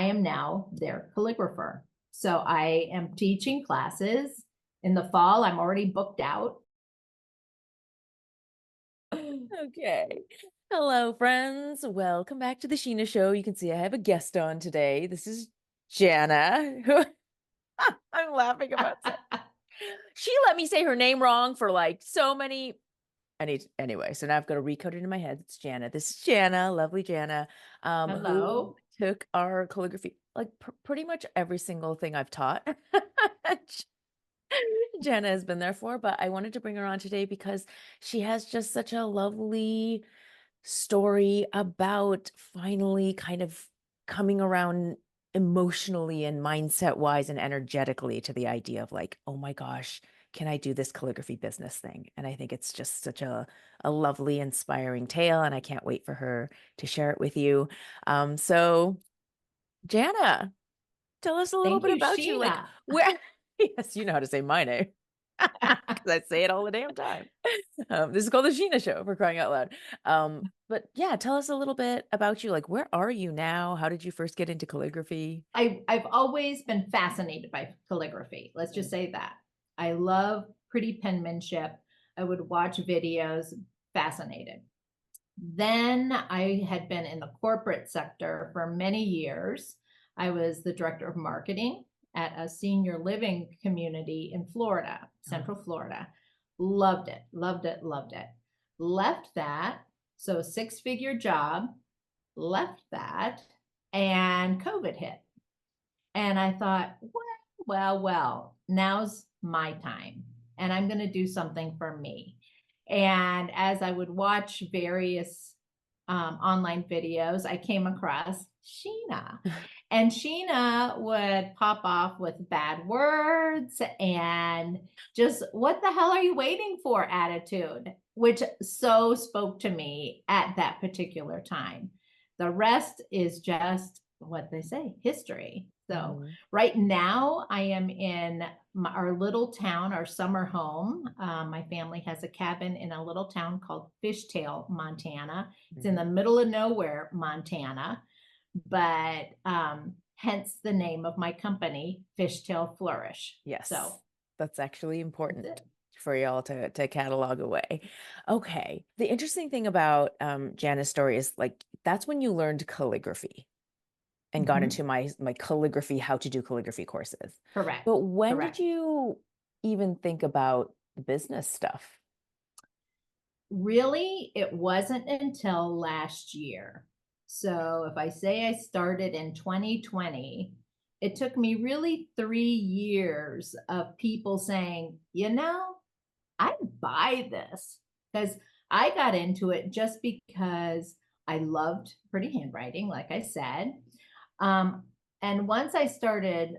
am now their calligrapher. So I am teaching classes in the fall. I'm already booked out. Okay. Hello, friends. Welcome back to the Sheena Show. You can see I have a guest on today. This is Jana, who I'm laughing about. She let me say her name wrong for like so many. Anyway, so now I've got to recode it in my head. It's Jana. This is Jana, lovely Jana, who Hello. took our calligraphy, like pretty much every single thing I've taught. Jana has been there for, but I wanted to bring her on today because she has just such a lovely story about finally kind of coming around emotionally and mindset wise and energetically to the idea of like, oh my gosh, can I do this calligraphy business thing? And I think it's just such a lovely, inspiring tale. And I can't wait for her to share it with you. So Jana, tell us a little Thank bit you, about you. Like Sheena. where, yes, you know how to say my name. Because I say it all the damn time. This is called the Sheena Show, for crying out loud. But yeah, tell us a little bit about you. Like, where are you now? How did you first get into calligraphy? I've always been fascinated by calligraphy. Let's just say that. I love pretty penmanship. I would watch videos, fascinated. Then I had been in the corporate sector for many years. I was the director of marketing at a senior living community in Florida, Central Florida. Loved it, loved it, loved it. Left that, so six-figure job, left that, and COVID hit. And I thought, well, now's my time. And I'm going to do something for me. And as I would watch various online videos, I came across Sheena. And Sheena would pop off with bad words and just, what the hell are you waiting for attitude, which so spoke to me at that particular time. The rest is just what they say, history. So right now I am in our little town, our summer home. My family has a cabin in a little town called Fishtail, Montana. It's in the middle of nowhere, Montana, but hence the name of my company, Fishtail Flourish. Yes. So that's actually important for y'all to catalog away. Okay. The interesting thing about Jana's story is like that's when you learned calligraphy and got into my calligraphy, how to do calligraphy courses. Correct. But when Correct. did you even think about the business stuff? Really, it wasn't until last year. So if I say I started in 2020, it took me really 3 years of people saying, I'd buy this, because I got into it just because I loved pretty handwriting, like I said. And once I started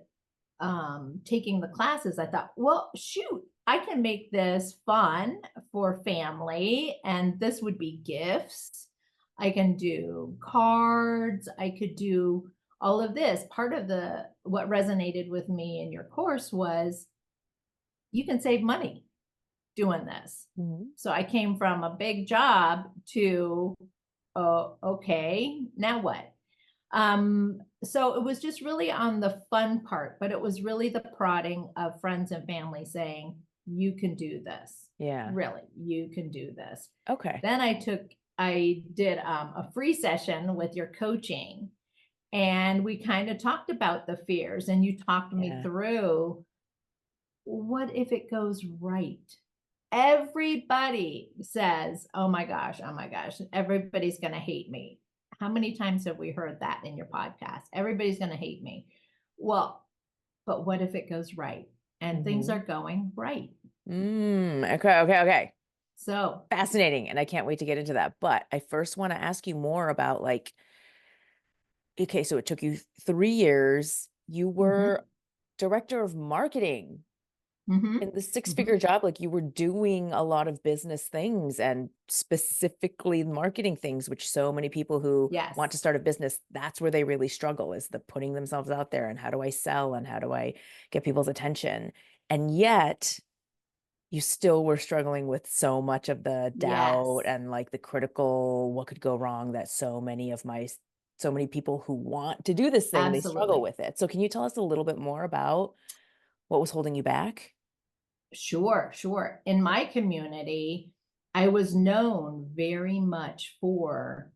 taking the classes, I thought, well, shoot, I can make this fun for family, and this would be gifts. I can do cards. I could do all of this. Part of what resonated with me in your course was you can save money doing this. So I came from a big job to, oh, okay, now what? So it was just really on the fun part, but it was really the prodding of friends and family saying, you can do this. Yeah. Really, you can do this. Okay. Then I did a free session with your coaching, and we kind of talked about the fears, and you talked me through, what if it goes right? Everybody says, oh my gosh, everybody's going to hate me. How many times have we heard that in your podcast? Everybody's going to hate me. Well, but what if it goes right? And things are going right. Okay. So fascinating. And I can't wait to get into that. But I first want to ask you more about like, okay, so it took you 3 years. You were director of marketing in the six-figure job. Like you were doing a lot of business things and specifically marketing things, which so many people who want to start a business, that's where they really struggle, is the putting themselves out there and how do I sell and how do I get people's attention? And yet you still were struggling with so much of the doubt and like the critical, what could go wrong that so many of my so many people who want to do this thing, they struggle Absolutely. with it. So can you tell us a little bit more about what was holding you back? Sure, sure. In my community, I was known very much for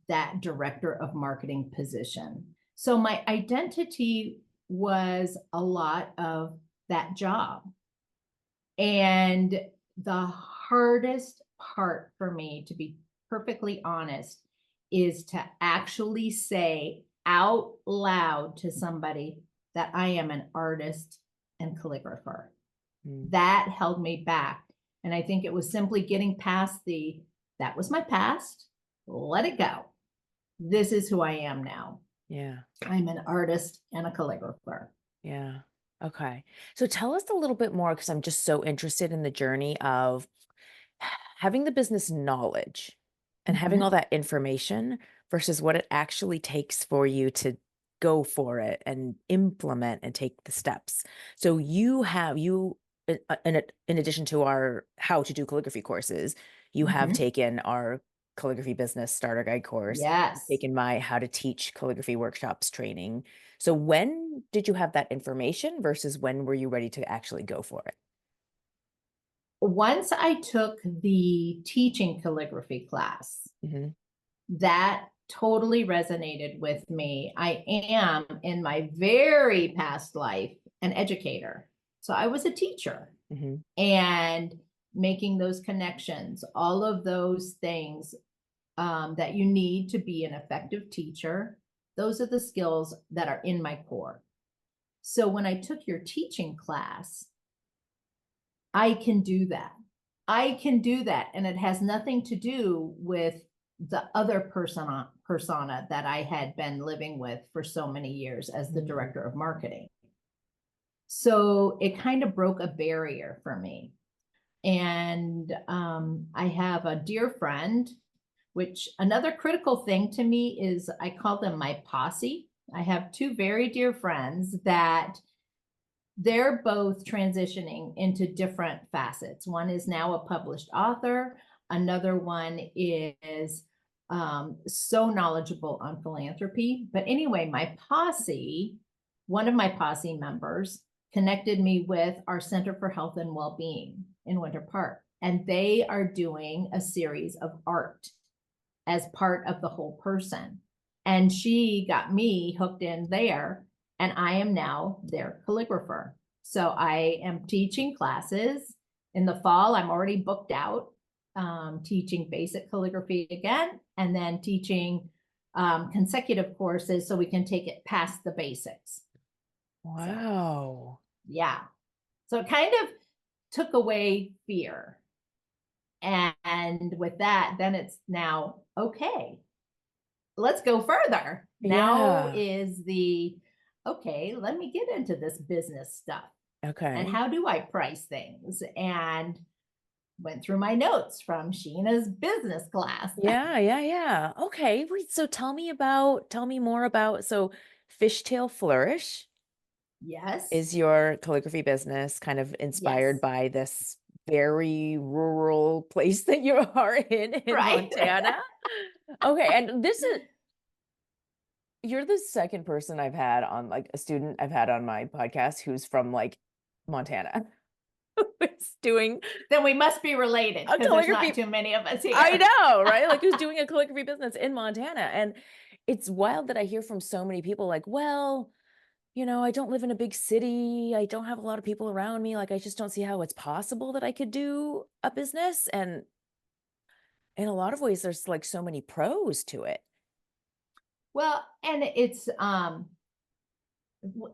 that director of marketing position. So my identity was a lot of that job. And the hardest part for me, to be perfectly honest, is to actually say out loud to somebody that I am an artist and calligrapher. Mm, That held me back. And I think it was simply getting past that was my past, let it go. This is who I am now. yeah. I'm an artist and a calligrapher. Yeah. Okay. So tell us a little bit more because I'm just so interested in the journey of having the business knowledge and having all Mhm. that information versus what it actually takes for you to go for it and implement and take the steps. So in addition to our how to do calligraphy courses, you have Mhm. taken our calligraphy business starter guide course, you've Yes. taken my how to teach calligraphy workshops training. So when did you have that information versus when were you ready to actually go for it? Once I took the teaching calligraphy class, Hmm. that totally resonated with me. I am, in my very past life, an educator. So I was a teacher, Hmm. and making those connections, all of those things that you need to be an effective teacher, those are the skills that are in my core. So when I took your teaching class, I can do that. I can do that. And it has nothing to do with the other persona that I had been living with for so many years as the director of marketing. So it kind of broke a barrier for me. And I have a dear friend, which another critical thing to me is I call them my posse. I have two very dear friends that they're both transitioning into different facets. One is now a published author. Another one is so knowledgeable on philanthropy. But anyway, one of my posse members connected me with our Center for Health and Wellbeing in Winter Park. And they are doing a series of art as part of the whole person. And she got me hooked in there, and I am now their calligrapher. So I am teaching classes in the fall. I'm already booked out, teaching basic calligraphy again, and then teaching consecutive courses so we can take it past the basics. So, Wow. yeah. So it kind of took away fear. And with that, then it's now okay, let's go further. Now Yeah. is okay, let me get into this business stuff. And Okay. how do I price things? And went through my notes from Sheena's business class. Yeah, yeah, yeah. Okay. Wait, so tell me more about, so Fishtail Flourish Yes, is your calligraphy business kind of inspired yes, by this very rural place that you are in right. Montana? Okay, and you're the second person I've had on, like, a student I've had on my podcast who's from like Montana. Who's doing Then we must be related a because there's not calligraphy. too many of us I here. know, right? Like, who's doing a calligraphy business in Montana. And it's wild that I hear from so many people like, well, I don't live in a big city. I don't have a lot of people around me. Like, I just don't see how it's possible that I could do a business. And in a lot of ways, there's like so many pros to it. Well, and it's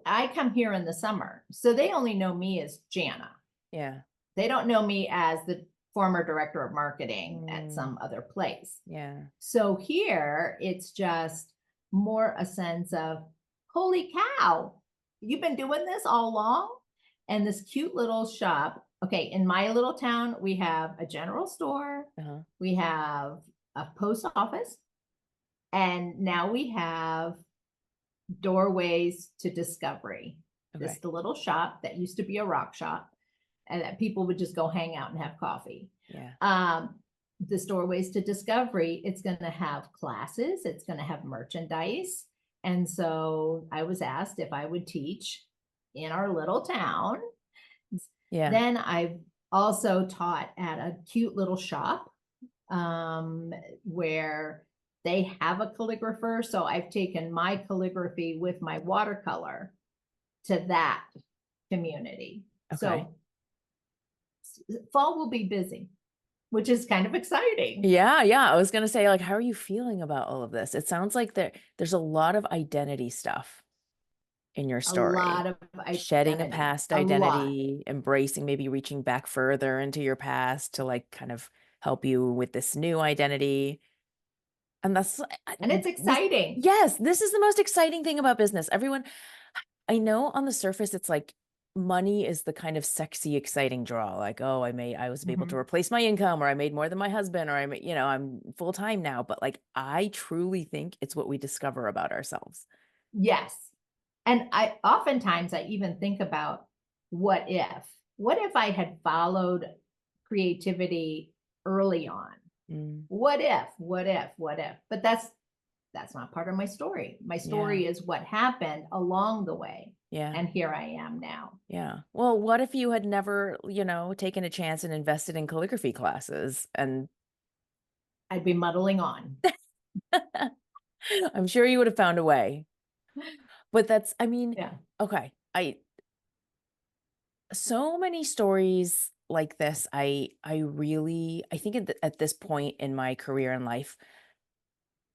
I come here in the summer, so they only know me as Jana. Yeah. They don't know me as the former director of marketing at Mm, some other place. yeah. So here it's just more a sense of, holy cow, you've been doing this all along? And this cute little shop. Okay, in my little town, we have a general store, Uh-huh. we have a post office, and now we have doorways to discovery. This is Okay. the little shop that used to be a rock shop, and that people would just go hang out and have coffee. Yeah. Um, this Doorways to Discovery, it's going to have classes, it's going to have merchandise. And so I was asked if I would teach in our little town. Yeah. Then I've also taught at a cute little shop where they have a calligrapher. So I've taken my calligraphy with my watercolor to that community. Okay. So fall will be busy, which is kind of exciting. Yeah. Yeah. I was going to say, like, how are you feeling about all of this? It sounds like there's a lot of identity stuff in your A story. lot of Shedding a identity, past a lot. identity, embracing, maybe reaching back further into your past to like kind of help you with this new identity. And that's, And it's exciting. yes, this is the most exciting thing about business. Everyone, I know on the surface, it's like money is the kind of sexy, exciting draw. Like, oh, I was able to replace my income, or I made more than my husband, or I'm full time now. But like, I truly think it's what we discover about ourselves. Yes. And oftentimes I even think about what if I had followed creativity early on? What if? But that's not part of my story. My story is what happened along the way. Yeah. And here I am now. Yeah. Well, what if you had never, taken a chance and invested in calligraphy classes? And I'd be muddling on. I'm sure you would have found a way. But that's, Yeah. okay. So many stories like this, I think at this point in my career and life,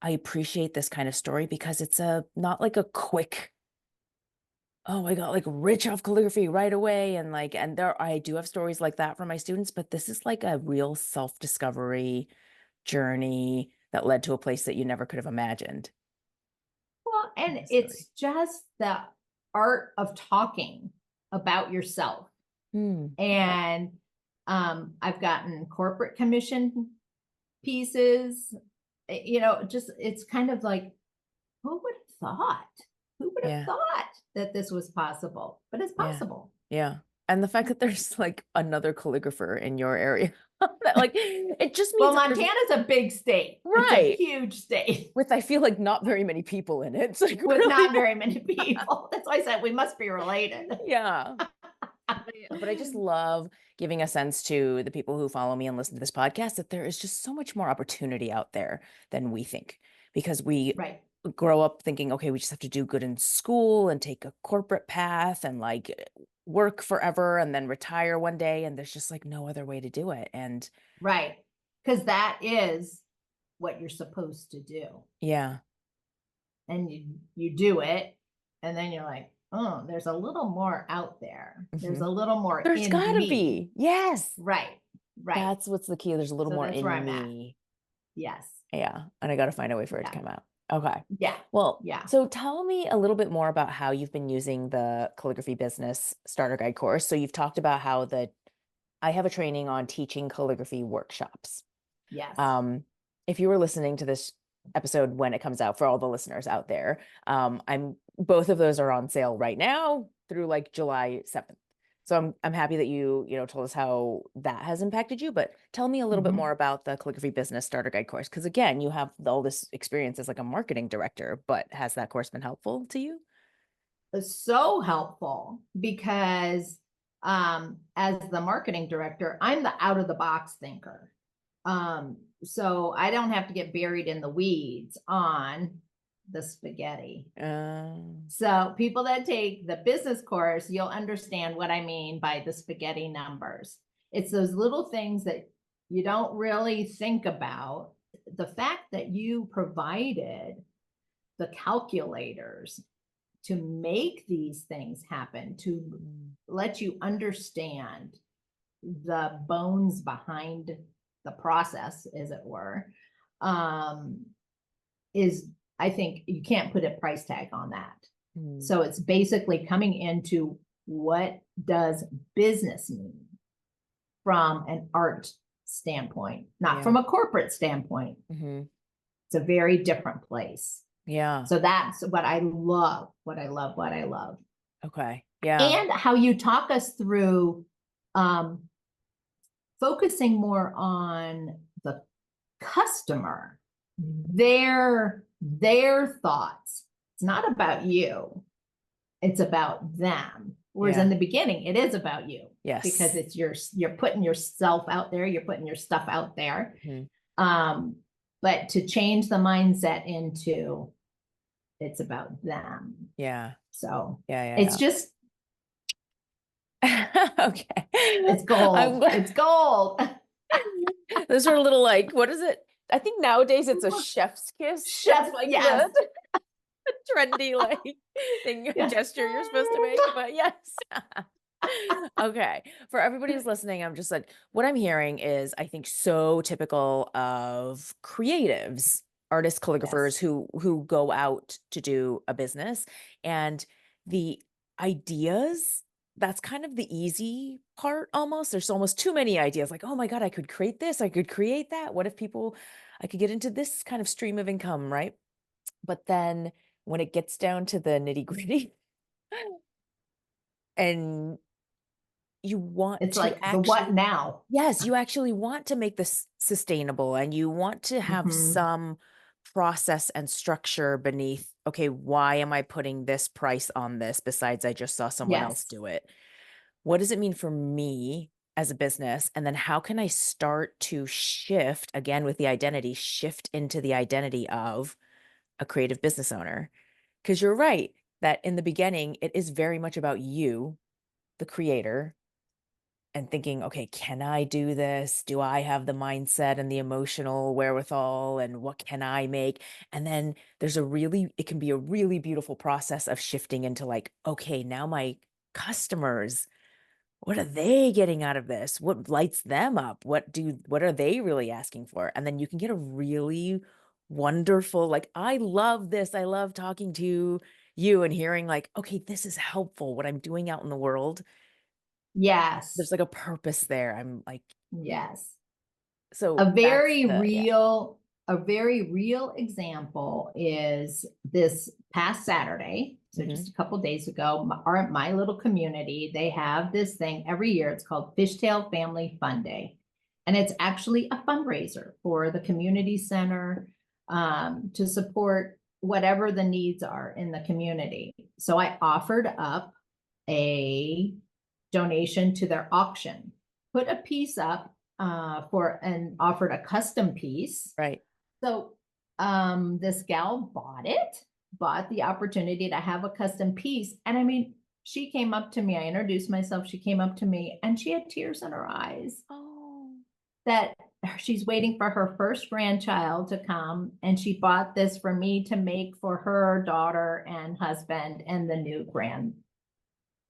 I appreciate this kind of story because it's not like a quick, oh, I got like rich off calligraphy right away. And like, and I do have stories like that for my students, but this is like a real self-discovery journey that led to a place that you never could have imagined. Well, and it's just the art of talking about yourself. And I've gotten corporate commission pieces, just it's kind of like, who would have thought? Who would have thought that this was possible? But it's possible. Yeah. And the fact that there's like another calligrapher in your area, that like it just means well, Montana's a big state, right? It's a huge state with I feel like not very many people in it. It's like with really not very many people. That's why I said we must be related. Yeah. But I just love giving a sense to the people who follow me and listen to this podcast that there is just so much more opportunity out there than we think, because we grow up thinking, okay, we just have to do good in school and take a corporate path and like work forever and then retire one day. And there's just like no other way to do it. And because that is what you're supposed to do. Yeah. And you do it, and then you're like, oh, there's a little more out there. There's a little more. There's gotta be. Yes. Right. That's what's the key. There's a little more in me. Yes. Yeah. And I got to find a way for it to come out. Okay. Yeah. Well, yeah. So tell me a little bit more about how you've been using the Calligraphy Business Starter Guide course. So you've talked about how I have a training on teaching calligraphy workshops. Yes. If you were listening to this episode when it comes out, for all the listeners out there, both of those are on sale right now through like July 7th. So I'm happy that you told us how that has impacted you, but tell me a little bit more about the Calligraphy Business Starter Guide course. Because again, you have all this experience as like a marketing director, but has that course been helpful to you? It's so helpful because as the marketing director, I'm the out of the box thinker. So I don't have to get buried in the weeds on the spaghetti. So people that take the business course, you'll understand what I mean by the spaghetti numbers. It's those little things that you don't really think about. The fact that you provided the calculators to make these things happen, to let you understand the bones behind the process, as it were, is, I think you can't put a price tag on that. So it's basically coming into what does business mean from an art standpoint, not from a corporate standpoint. It's a very different place. Yeah. So that's what I love, what I love. Okay. Yeah. And how you talk us through focusing more on the customer, their thoughts. It's not about you. It's about them. Whereas in the beginning, it is about you. Yes. Because it's you're putting yourself out there, you're putting your stuff out there. But to change the mindset into it's about them. Yeah. So yeah. it's just okay. It's gold. It's gold. Those are a little like, what is it? I think nowadays it's a chef's kiss. Chef, like yes. the trendy like thing gesture you're supposed to make. But yes. Okay. For everybody who's listening, I'm just like, what I'm hearing is, I think, so typical of creatives, artists, calligraphers who go out to do a business, and the ideas. That's kind of the easy part almost. There's almost too many ideas. Like, oh my God, I could create this. I could create that. What if I could get into this kind of stream of income, right? But then when it gets down to the nitty gritty and you want it's to like actually, the what now? yes, you actually want to make this sustainable, and you want to have some process and structure beneath, okay, why am I putting this price on this besides I just saw someone else do it? What does it mean for me as a business? And then how can I start to shift, again with the identity, shift into the identity of a creative business owner? Because you're right that in the beginning, it is very much about you, the creator, and thinking, okay, can I do this? Do I have the mindset and the emotional wherewithal? And what can I make? And then it can be a really beautiful process of shifting into like, okay, now my customers, what are they getting out of this? What lights them up? What are they really asking for? And then you can get a really wonderful, like, I love this. I love talking to you and hearing like, okay, this is helpful. What I'm doing out in the world, Yes. there's like a purpose there. I'm like, yes. so A very real example is this past Saturday. So just a couple days ago, my little community, they have this thing every year. It's called Fishtail Family Fun Day. And it's actually a fundraiser for the community center to support whatever the needs are in the community. So I offered up a donation to their auction, put a piece up and offered a custom piece. Right. So this gal bought the opportunity to have a custom piece. And I mean, she came up to me, I introduced myself, she came up to me and she had tears in her eyes. Oh. That she's waiting for her first grandchild to come, and she bought this for me to make for her daughter and husband and the new grand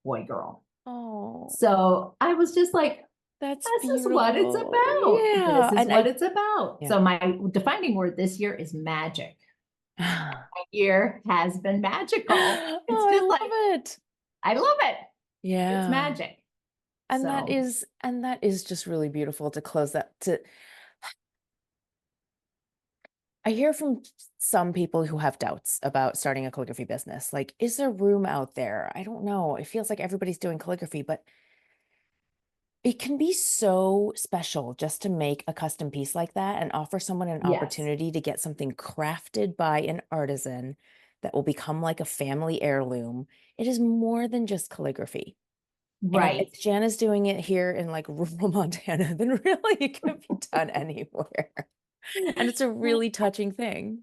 boy girl. Oh. So I was just like, this is what it's about. Yeah. This is what it's about. Yeah. So my defining word this year is magic. My year has been magical. It's I love it. I love it. Yeah. It's magic. And that is just really beautiful to close that I hear from some people who have doubts about starting a calligraphy business. Like, is there room out there? I don't know. It feels like everybody's doing calligraphy, but it can be so special just to make a custom piece like that and offer someone an opportunity to get something crafted by an artisan that will become like a family heirloom. It is more than just calligraphy. Right. And if Jana's doing it here in like rural Montana, then really it can be done anywhere. And it's a really touching thing.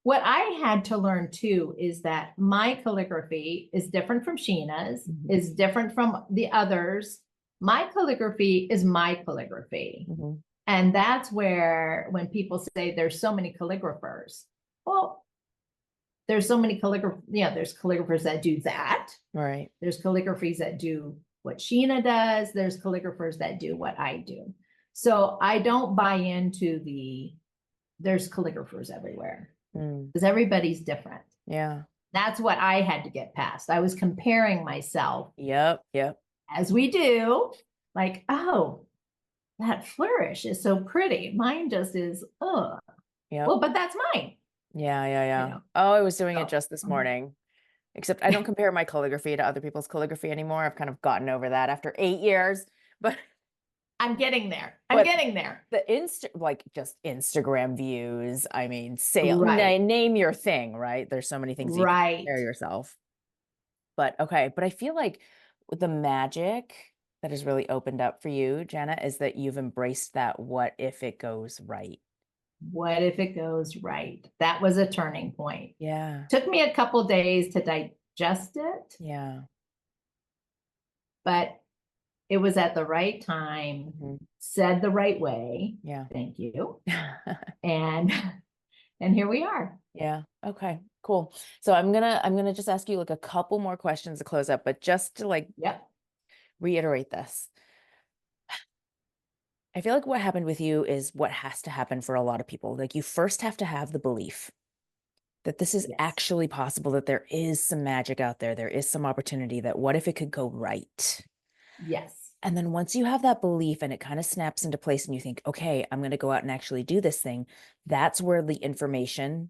What I had to learn too is that my calligraphy is different from Sheena's, is different from the others. My calligraphy is my calligraphy. And that's where when people say there's so many calligraphers, well, there's so many calligraphers, there's calligraphers that do that. Right. There's calligraphies that do what Sheena does. There's calligraphers that do what I do. So I don't buy into there's calligraphers everywhere because everybody's different. Yeah. That's what I had to get past. I was comparing myself. Yep. As we do, like, oh, that flourish is so pretty. Mine just is, well, but that's mine. Yeah. Oh, I was doing it just this morning. Except I don't compare my calligraphy to other people's calligraphy anymore. I've kind of gotten over that after 8 years. But I'm getting there. I'm But getting there. the like just Instagram views, I mean, sale, Right. name your thing, right? There's so many things that you can Right. compare yourself. But okay, but I feel like the magic that has really opened up for you, Jana, is that you've embraced that what if it goes right. What if it goes right? That was a turning point. Yeah. Took me a couple days to digest it, Yeah. but it was at the right time, Mhm. said the right way. Yeah. Thank you. And and here we are. Yeah. Okay. Cool. So I'm gonna just ask you like a couple more questions to close up, but just to like Yep. reiterate this. I feel like what happened with you is what has to happen for a lot of people. Like you first have to have the belief that this is Yes. actually possible, that there is some magic out there. There is some opportunity that what if it could go right? Yes. And then once you have that belief and it kind of snaps into place and you think, okay, I'm going to go out and actually do this thing, that's where the information,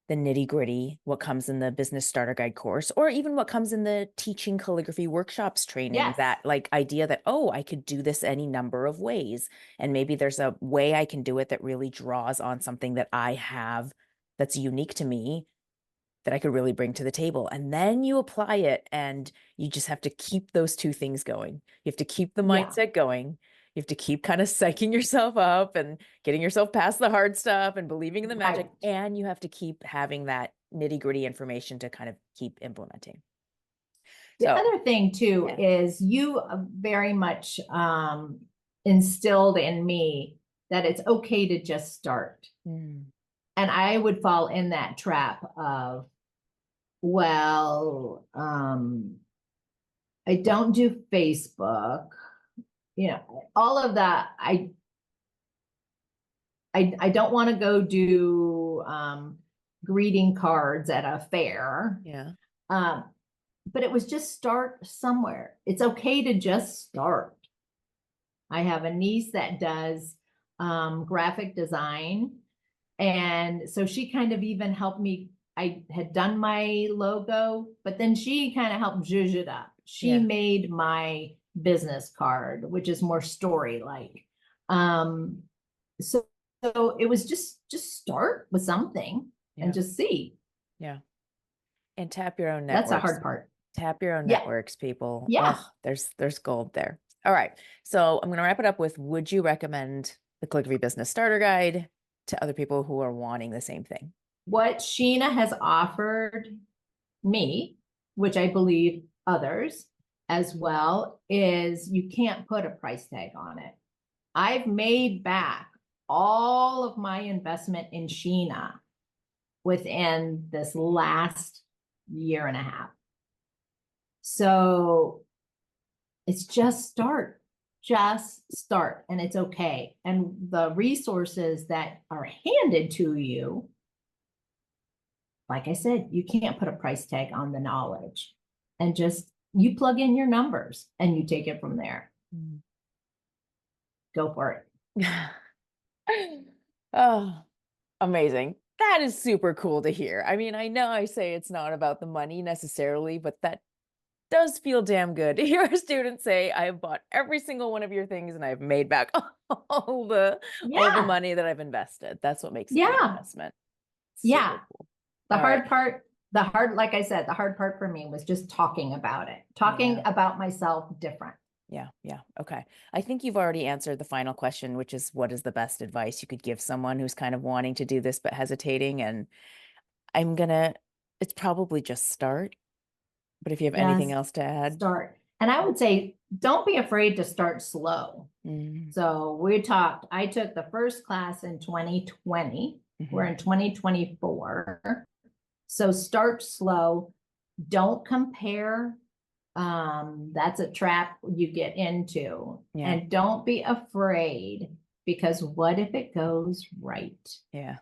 the nitty gritty, what comes in the business starter guide course, or even what comes in the teaching calligraphy workshops training, Yes. that like idea that, oh, I could do this any number of ways. And maybe there's a way I can do it that really draws on something that I have that's unique to me that I could really bring to the table. And then you apply it and you just have to keep those two things going. You have to keep the Yeah. mindset going. You have to keep kind of psyching yourself up and getting yourself past the hard stuff and believing in the magic. Right. And you have to keep having that nitty gritty information to kind of keep implementing. The So, other thing too yeah. is you very much instilled in me that it's okay to just start. Mm, And I would fall in that trap of, well, I don't do Facebook, you know, all of that. I don't want to go do greeting cards at a fair. yeah. Um, but it was just start somewhere. It's okay to just start. I have a niece that does graphic design. And so she kind of even helped me. I had done my logo, but then she kind of helped zhuzh it up. She Yeah. made my business card, which is more story like. Um, so, so it was just start with something and Yeah. just see. Yeah. And tap your own That's a networks. hard part. Tap your own Yeah. networks, people. Yeah. Oh, there's gold there. All right. So I'm going to wrap it up with, would you recommend the Calligraphy Business Starter Guide to other people who are wanting the same thing? What Sheena has offered me, which I believe others as well, is you can't put a price tag on it. I've made back all of my investment in Sheena within this last year and a half. So it's just start, and it's okay. And the resources that are handed to you, like I said, you can't put a price tag on the knowledge, and just you plug in your numbers and you take it from there. Mm. Go for it. Oh, amazing. That is super cool to hear. I mean, I know I say it's not about the money necessarily, but that does feel damn good to hear a student say, I have bought every single one of your things and I've made back all the Yeah. money that I've invested. That's what makes a good Yeah. investment. Yeah. Super cool. The All right. hard part, like I said, the hard part for me was just talking about it, talking Yeah. about myself different. Yeah. Yeah. Okay. I think you've already answered the final question, which is, what is the best advice you could give someone who's kind of wanting to do this but hesitating? And it's probably just start. But if you have anything Just else to add. start. And I would say, don't be afraid to start slow. Mm, So I took the first class in 2020. We're mhm. in 2024. So start slow. Don't compare. That's a trap you get into. Yeah. And don't be afraid, because what if it goes right? Yeah.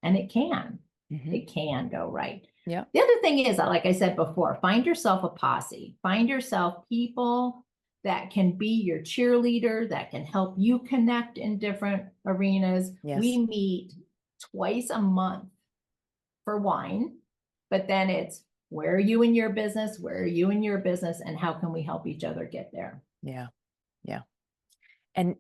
And it can. Mhm. It can go right. Yeah. The other thing is, like I said before, find yourself a posse. Find yourself people that can be your cheerleader, that can help you connect in different arenas. Yes. We meet twice a month for wine, but then it's, where are you in your business? Where are you in your business? And how can we help each other get there? Yeah. Yeah. And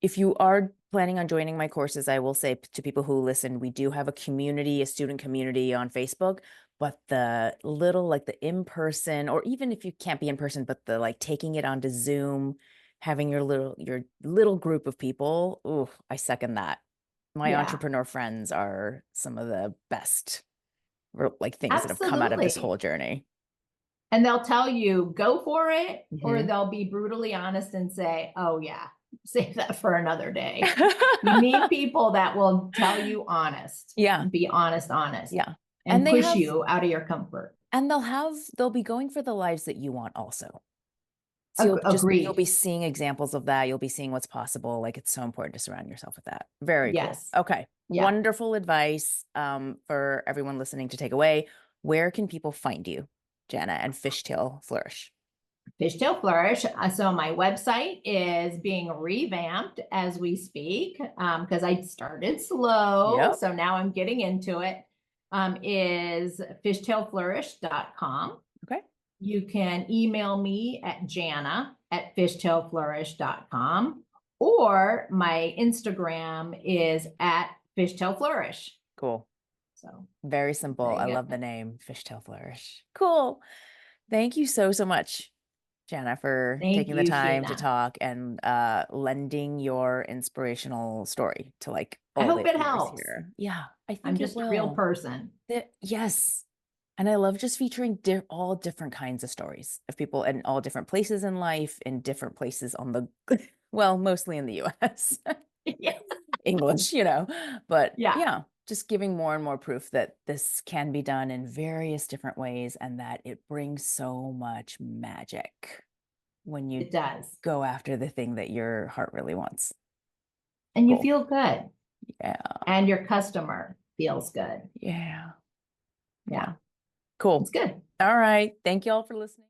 if you are planning on joining my courses, I will say to people who listen, we do have a community, a student community on Facebook, but the little, like the in-person, or even if you can't be in person, but the like taking it onto Zoom, having your little group of people. Ooh, I second that. My Yeah, entrepreneur friends are some of the best like things that have come out of this absolutely. whole journey. And they'll tell you, go for it, or Mhm. they'll be brutally honest and say, oh, yeah, save that for another day. You need people that will tell you honest, Yeah, be honest, yeah. and And they push have, you out of your comfort. and they'll be going for the lives that you want also. So you'll be Agreed. seeing examples of that. You'll be seeing what's possible. Like it's so important to surround yourself with that. Very cool. Yes. Okay. Yeah. Wonderful advice for everyone listening to take away. Where can people find you, Jana, and Fishtail Flourish? Fishtail Flourish. So my website is being revamped as we speak because I started slow. Yep. So now I'm getting into it. Is fishtailflourish.com. Okay. You can email me at jana@fishtailflourish.com, or my Instagram is at fishtailflourish. Cool. So Very there simple. I you love go. the name Fishtail Flourish. Cool. Thank you so, so much, Jana, for Thank taking the you, time to Sheena. talk and lending your inspirational story to like I all hope the it ears helps. here. Yeah, I I'm think it just a real will. person. Yes. And I love just featuring all different kinds of stories of people in all different places in life, in different places on the, well, mostly in the US, Yeah. English, but Yeah, yeah, just giving more and more proof that this can be done in various different ways and that it brings so much magic when you it does. go after the thing that your heart really wants. And you Cool. feel good, Yeah. and your customer feels good. Yeah. Yeah, Yeah. Cool. it's good. All right. Thank you all for listening.